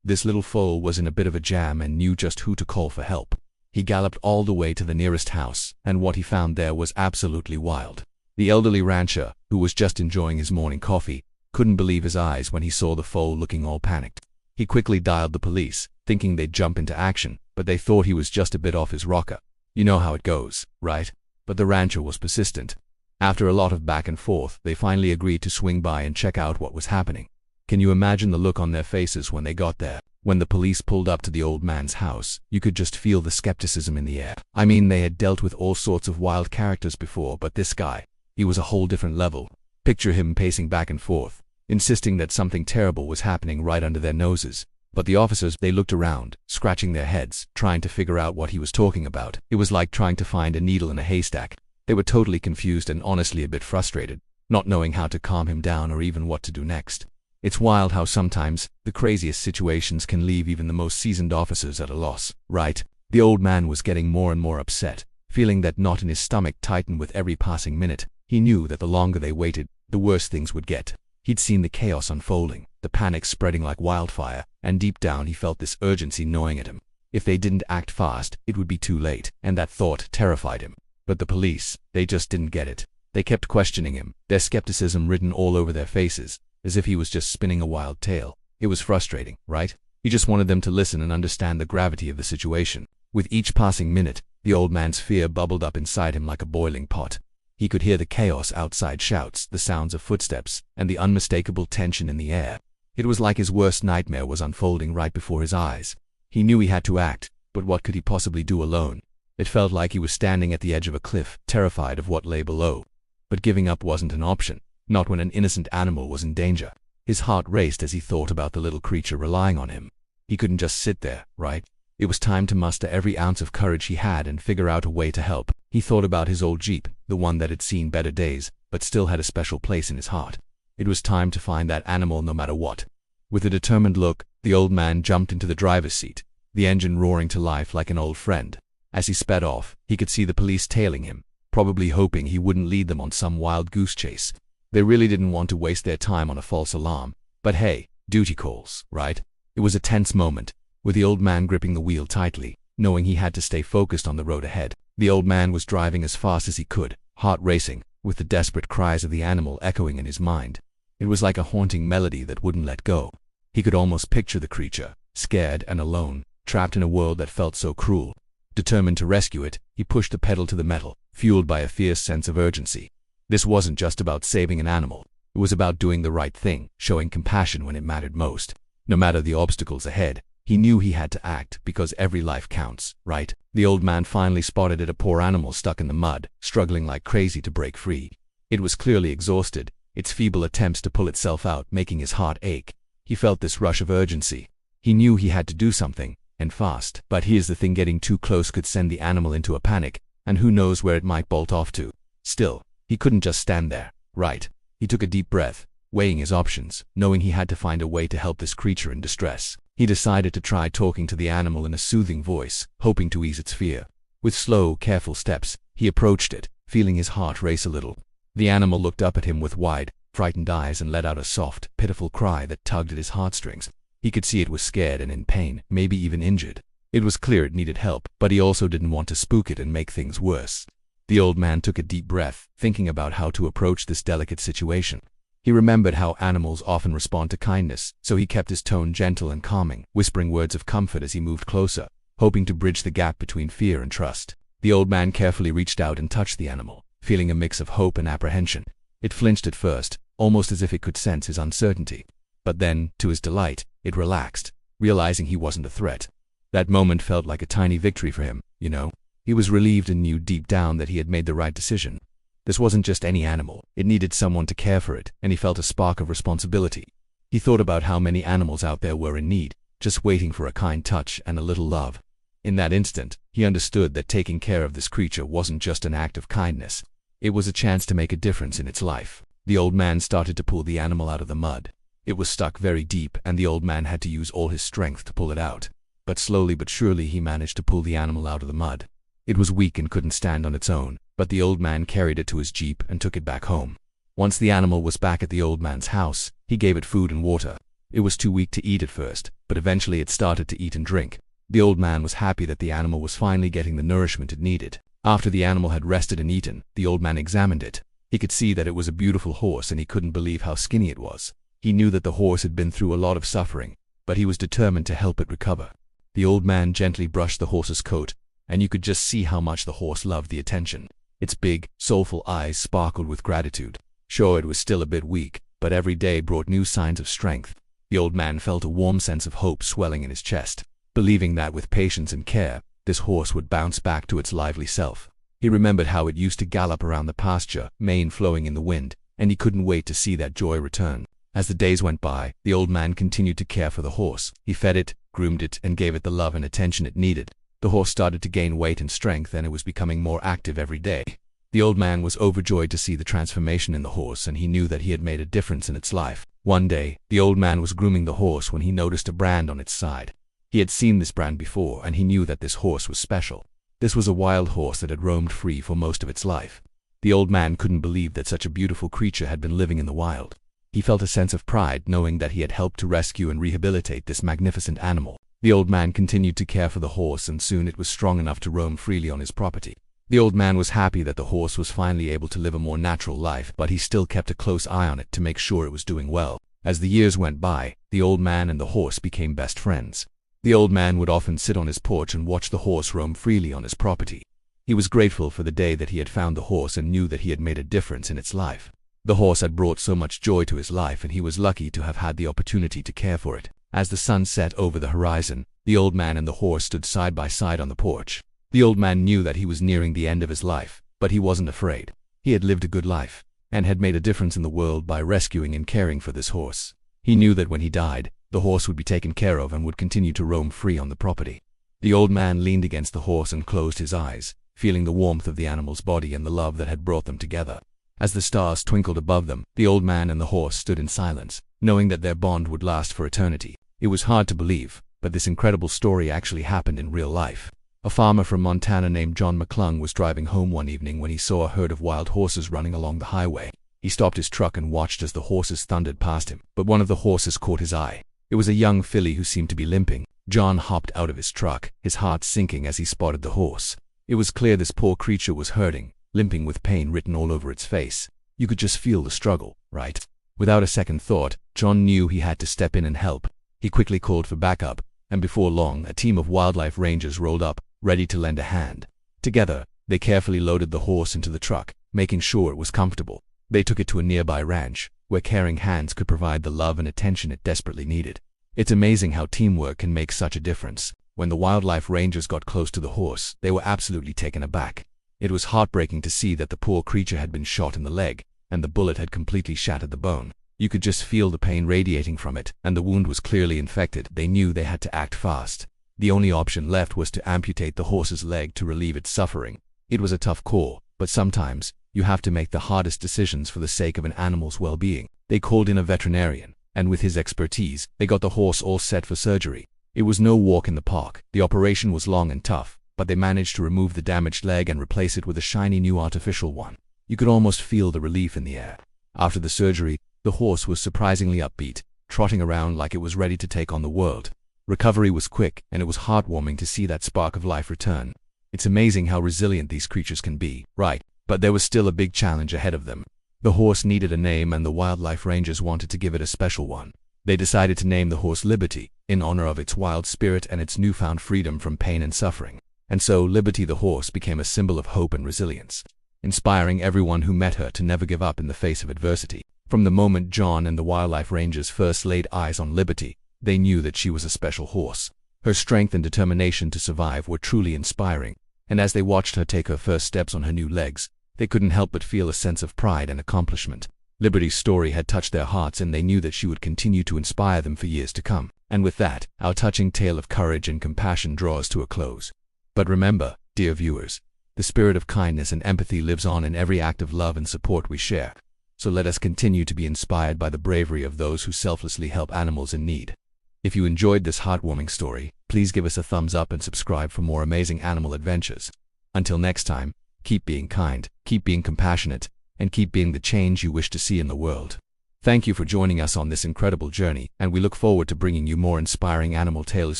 This little foal was in a bit of a jam and knew just who to call for help. He galloped all the way to the nearest house, and what he found there was absolutely wild. The elderly rancher, who was just enjoying his morning coffee, couldn't believe his eyes when he saw the foal looking all panicked. He quickly dialed the police, thinking they'd jump into action, but they thought he was just a bit off his rocker. You know how it goes, right? But the rancher was persistent. After a lot of back and forth, they finally agreed to swing by and check out what was happening. Can you imagine the look on their faces when they got there? When the police pulled up to the old man's house, you could just feel the skepticism in the air. I mean, they had dealt with all sorts of wild characters before, but this guy, he was a whole different level. Picture him pacing back and forth, insisting that something terrible was happening right under their noses. But the officers, they looked around, scratching their heads, trying to figure out what he was talking about. It was like trying to find a needle in a haystack. They were totally confused and honestly a bit frustrated, not knowing how to calm him down or even what to do next. It's wild how sometimes the craziest situations can leave even the most seasoned officers at a loss, right? The old man was getting more and more upset, feeling that knot in his stomach tightened with every passing minute. He knew that the longer they waited, the worse things would get. He'd seen the chaos unfolding, the panic spreading like wildfire, and deep down he felt this urgency gnawing at him. If they didn't act fast, it would be too late, and that thought terrified him. But the police, they just didn't get it. They kept questioning him, their skepticism written all over their faces, as if he was just spinning a wild tale. It was frustrating, right? He just wanted them to listen and understand the gravity of the situation. With each passing minute, the old man's fear bubbled up inside him like a boiling pot. He could hear the chaos outside, shouts, the sounds of footsteps, and the unmistakable tension in the air. It was like his worst nightmare was unfolding right before his eyes. He knew he had to act, but what could he possibly do alone? It felt like he was standing at the edge of a cliff, terrified of what lay below. But giving up wasn't an option. Not when an innocent animal was in danger. His heart raced as he thought about the little creature relying on him. He couldn't just sit there, right? It was time to muster every ounce of courage he had and figure out a way to help. He thought about his old Jeep, the one that had seen better days, but still had a special place in his heart. It was time to find that animal no matter what. With a determined look, the old man jumped into the driver's seat, the engine roaring to life like an old friend. As he sped off, he could see the police tailing him, probably hoping he wouldn't lead them on some wild goose chase. They really didn't want to waste their time on a false alarm. But hey, duty calls, right? It was a tense moment, with the old man gripping the wheel tightly, knowing he had to stay focused on the road ahead. The old man was driving as fast as he could, heart racing, with the desperate cries of the animal echoing in his mind. It was like a haunting melody that wouldn't let go. He could almost picture the creature, scared and alone, trapped in a world that felt so cruel. Determined to rescue it, he pushed the pedal to the metal, fueled by a fierce sense of urgency. This wasn't just about saving an animal. It was about doing the right thing, showing compassion when it mattered most. No matter the obstacles ahead, he knew he had to act because every life counts, right? The old man finally spotted a poor animal stuck in the mud, struggling like crazy to break free. It was clearly exhausted, its feeble attempts to pull itself out making his heart ache. He felt this rush of urgency. He knew he had to do something, and fast. But here's the thing, getting too close could send the animal into a panic, and who knows where it might bolt off to. Still, he couldn't just stand there, right? He took a deep breath, weighing his options, knowing he had to find a way to help this creature in distress. He decided to try talking to the animal in a soothing voice, hoping to ease its fear. With slow, careful steps, he approached it, feeling his heart race a little. The animal looked up at him with wide, frightened eyes and let out a soft, pitiful cry that tugged at his heartstrings. He could see it was scared and in pain, maybe even injured. It was clear it needed help, but he also didn't want to spook it and make things worse. The old man took a deep breath, thinking about how to approach this delicate situation. He remembered how animals often respond to kindness, so he kept his tone gentle and calming, whispering words of comfort as he moved closer, hoping to bridge the gap between fear and trust. The old man carefully reached out and touched the animal, feeling a mix of hope and apprehension. It flinched at first, almost as if it could sense his uncertainty. But then, to his delight, it relaxed, realizing he wasn't a threat. That moment felt like a tiny victory for him, you know? He was relieved and knew deep down that he had made the right decision. This wasn't just any animal, it needed someone to care for it, and he felt a spark of responsibility. He thought about how many animals out there were in need, just waiting for a kind touch and a little love. In that instant, he understood that taking care of this creature wasn't just an act of kindness. It was a chance to make a difference in its life. The old man started to pull the animal out of the mud. It was stuck very deep, and the old man had to use all his strength to pull it out. But slowly but surely he managed to pull the animal out of the mud. It was weak and couldn't stand on its own, but the old man carried it to his Jeep and took it back home. Once the animal was back at the old man's house, he gave it food and water. It was too weak to eat at first, but eventually it started to eat and drink. The old man was happy that the animal was finally getting the nourishment it needed. After the animal had rested and eaten, the old man examined it. He could see that it was a beautiful horse, and he couldn't believe how skinny it was. He knew that the horse had been through a lot of suffering, but he was determined to help it recover. The old man gently brushed the horse's coat, and you could just see how much the horse loved the attention. Its big, soulful eyes sparkled with gratitude. Sure, it was still a bit weak, but every day brought new signs of strength. The old man felt a warm sense of hope swelling in his chest, believing that with patience and care, this horse would bounce back to its lively self. He remembered how it used to gallop around the pasture, mane flowing in the wind, and he couldn't wait to see that joy return. As the days went by, the old man continued to care for the horse. He fed it, groomed it, and gave it the love and attention it needed. The horse started to gain weight and strength, and it was becoming more active every day. The old man was overjoyed to see the transformation in the horse, and he knew that he had made a difference in its life. One day, the old man was grooming the horse when he noticed a brand on its side. He had seen this brand before, and he knew that this horse was special. This was a wild horse that had roamed free for most of its life. The old man couldn't believe that such a beautiful creature had been living in the wild. He felt a sense of pride knowing that he had helped to rescue and rehabilitate this magnificent animal. The old man continued to care for the horse, and soon it was strong enough to roam freely on his property. The old man was happy that the horse was finally able to live a more natural life, but he still kept a close eye on it to make sure it was doing well. As the years went by, the old man and the horse became best friends. The old man would often sit on his porch and watch the horse roam freely on his property. He was grateful for the day that he had found the horse and knew that he had made a difference in its life. The horse had brought so much joy to his life, and he was lucky to have had the opportunity to care for it. As the sun set over the horizon, the old man and the horse stood side by side on the porch. The old man knew that he was nearing the end of his life, but he wasn't afraid. He had lived a good life, and had made a difference in the world by rescuing and caring for this horse. He knew that when he died, the horse would be taken care of and would continue to roam free on the property. The old man leaned against the horse and closed his eyes, feeling the warmth of the animal's body and the love that had brought them together. As the stars twinkled above them, the old man and the horse stood in silence, knowing that their bond would last for eternity. It was hard to believe, but this incredible story actually happened in real life. A farmer from Montana named John McClung was driving home one evening when he saw a herd of wild horses running along the highway. He stopped his truck and watched as the horses thundered past him, but one of the horses caught his eye. It was a young filly who seemed to be limping. John hopped out of his truck, his heart sinking as he spotted the horse. It was clear this poor creature was hurting, limping with pain written all over its face. You could just feel the struggle, right? Without a second thought, John knew he had to step in and help. He quickly called for backup, and before long, a team of wildlife rangers rolled up, ready to lend a hand. Together, they carefully loaded the horse into the truck, making sure it was comfortable. They took it to a nearby ranch, where caring hands could provide the love and attention it desperately needed. It's amazing how teamwork can make such a difference. When the wildlife rangers got close to the horse, they were absolutely taken aback. It was heartbreaking to see that the poor creature had been shot in the leg, and the bullet had completely shattered the bone. You could just feel the pain radiating from it, and the wound was clearly infected. They knew they had to act fast. The only option left was to amputate the horse's leg to relieve its suffering. It was a tough call, but sometimes, you have to make the hardest decisions for the sake of an animal's well-being. They called in a veterinarian, and with his expertise, they got the horse all set for surgery. It was no walk in the park. The operation was long and tough, but they managed to remove the damaged leg and replace it with a shiny new artificial one. You could almost feel the relief in the air. After the surgery, the horse was surprisingly upbeat, trotting around like it was ready to take on the world. Recovery was quick, and it was heartwarming to see that spark of life return. It's amazing how resilient these creatures can be, right? But there was still a big challenge ahead of them. The horse needed a name, and the wildlife rangers wanted to give it a special one. They decided to name the horse Liberty, in honor of its wild spirit and its newfound freedom from pain and suffering. And so Liberty the horse became a symbol of hope and resilience, inspiring everyone who met her to never give up in the face of adversity. From the moment John and the wildlife rangers first laid eyes on Liberty, they knew that she was a special horse. Her strength and determination to survive were truly inspiring, and as they watched her take her first steps on her new legs, they couldn't help but feel a sense of pride and accomplishment. Liberty's story had touched their hearts, and they knew that she would continue to inspire them for years to come. And with that, our touching tale of courage and compassion draws to a close. But remember, dear viewers, the spirit of kindness and empathy lives on in every act of love and support we share. So let us continue to be inspired by the bravery of those who selflessly help animals in need. If you enjoyed this heartwarming story, please give us a thumbs up and subscribe for more amazing animal adventures. Until next time, keep being kind, keep being compassionate, and keep being the change you wish to see in the world. Thank you for joining us on this incredible journey, and we look forward to bringing you more inspiring animal tales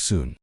soon.